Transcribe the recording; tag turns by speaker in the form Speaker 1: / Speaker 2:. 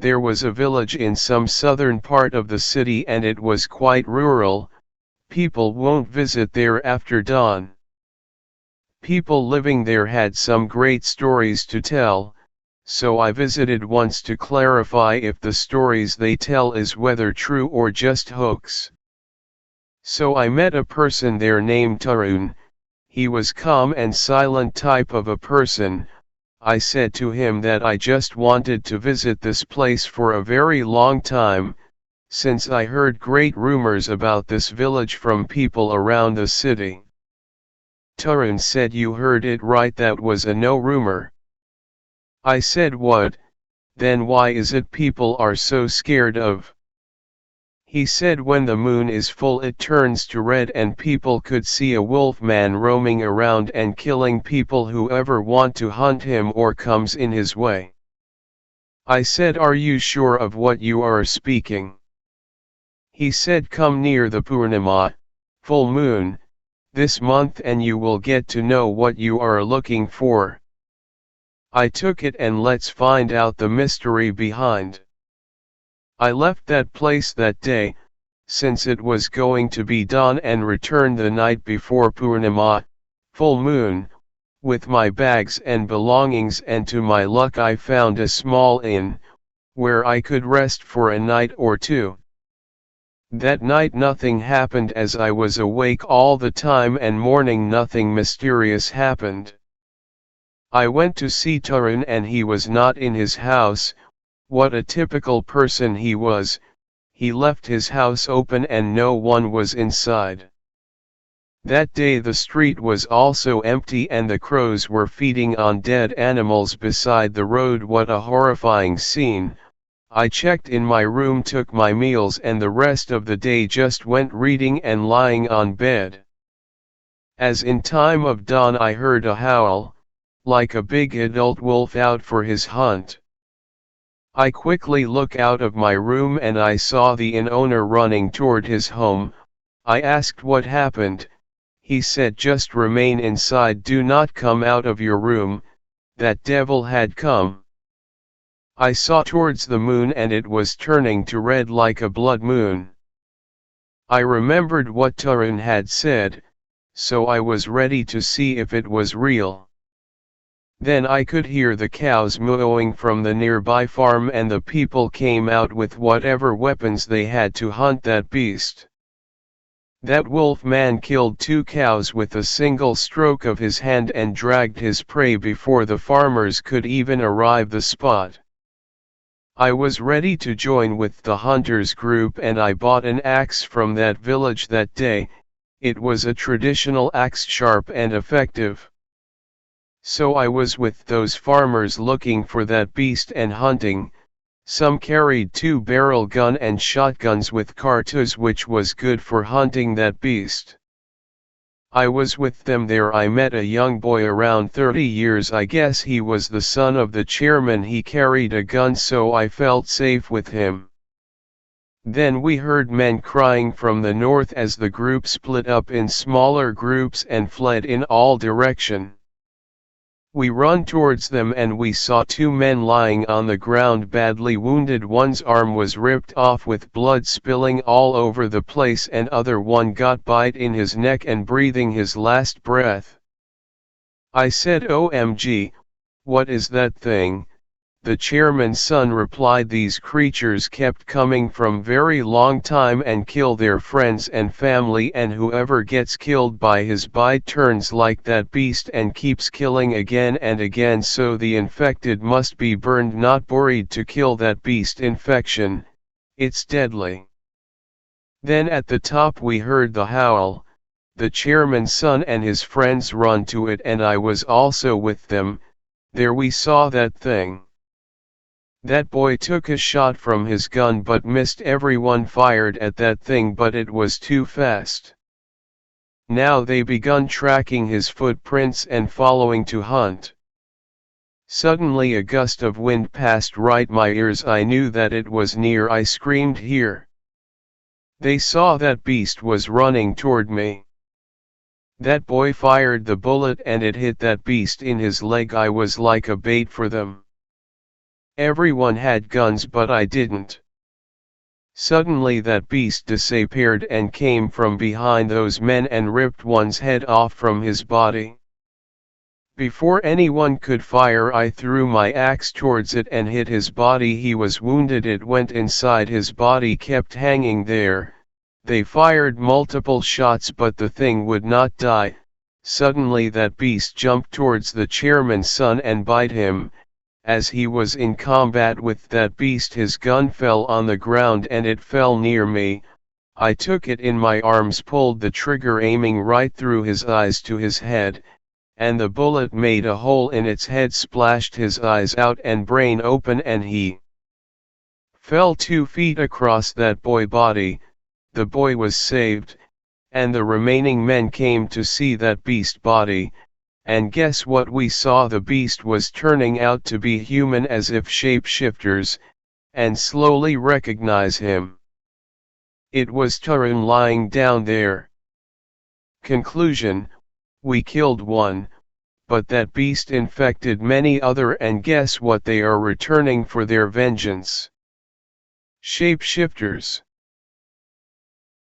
Speaker 1: There was a village in some southern part of the city and it was quite rural. People won't visit there after dawn. People living there had some great stories to tell, so I visited once to clarify if the stories they tell is whether true or just hoax. So I met a person there named Tarun. He was calm and silent type of a person. I said to him that I just wanted to visit this place for a very long time, since I heard great rumors about this village from people around the city. Tarun said, "You heard it right, that was a no rumor." I said, "What, then why is it people are so scared of?" He said, "When the moon is full it turns to red and people could see a wolf man roaming around and killing people whoever want to hunt him or comes in his way." I said, "Are you sure of what you are speaking?" He said, "Come near the Purnima, full moon, this month and you will get to know what you are looking for." I took it and let's find out the mystery behind. I left that place that day, since it was going to be dawn, and returned the night before Purnima, full moon, with my bags and belongings, and to my luck I found a small inn, where I could rest for a night or two. That night nothing happened as I was awake all the time, and morning nothing mysterious happened. I went to see Tarun and he was not in his house. What a typical person he was, he left his house open and no one was inside. That day the street was also empty and the crows were feeding on dead animals beside the road. What a horrifying scene. I checked in my room, took my meals, and the rest of the day just went reading and lying on bed. As in time of dawn I heard a howl, like a big adult wolf out for his hunt. I quickly looked out of my room and I saw the inn owner running toward his home. I asked what happened. He said, "Just remain inside, do not come out of your room, that devil had come." I saw towards the moon and it was turning to red like a blood moon. I remembered what Tarun had said, so I was ready to see if it was real. Then I could hear the cows mooing from the nearby farm and the people came out with whatever weapons they had to hunt that beast. That wolf man killed 2 cows with a single stroke of his hand and dragged his prey before the farmers could even arrive the spot. I was ready to join with the hunters group and I bought an axe from that village that day. It was a traditional axe, sharp and effective. So I was with those farmers looking for that beast and hunting. Some carried 2-barrel gun and shotguns with cartouches, which was good for hunting that beast. I was with them there. I met a young boy around 30 years. I guess he was the son of the chairman. He carried a gun, so I felt safe with him. Then we heard men crying from the north as the group split up in smaller groups and fled in all directions. We run towards them and we saw 2 men lying on the ground badly wounded. One's arm was ripped off with blood spilling all over the place and other one got bite in his neck and breathing his last breath. I said, "OMG, what is that thing?" The chairman's son replied, "These creatures kept coming from very long time and kill their friends and family, and whoever gets killed by his bite turns like that beast and keeps killing again and again, so the infected must be burned, not buried, to kill that beast infection. It's deadly." Then at the top we heard the howl. The chairman's son and his friends run to it and I was also with them. There we saw that thing. That boy took a shot from his gun but missed. Everyone fired at that thing but it was too fast. Now they begun tracking his footprints and following to hunt. Suddenly a gust of wind passed right my ears. I knew that it was near. I screamed, "Here!" They saw that beast was running toward me. That boy fired the bullet and it hit that beast in his leg. I was like a bait for them. Everyone had guns but I didn't. Suddenly that beast disappeared and came from behind those men and ripped one's head off from his body. Before anyone could fire, I threw my axe towards it and hit his body. He was wounded. It went inside his body, kept hanging there. They fired multiple shots but the thing would not die. Suddenly that beast jumped towards the chairman's son and bite him. As he was in combat with that beast, his gun fell on the ground and it fell near me. I took it in my arms, pulled the trigger, aiming right through his eyes to his head, and the bullet made a hole in its head, splashed his eyes out and brain open, and he fell 2 feet across that boy body. The boy was saved, and the remaining men came to see that beast body. And guess what we saw? The beast was turning out to be human, as if shapeshifters, and slowly recognize him. It was Tarisland lying down there. Conclusion: we killed one, but that beast infected many other, and guess what? They are returning for their vengeance. Shapeshifters.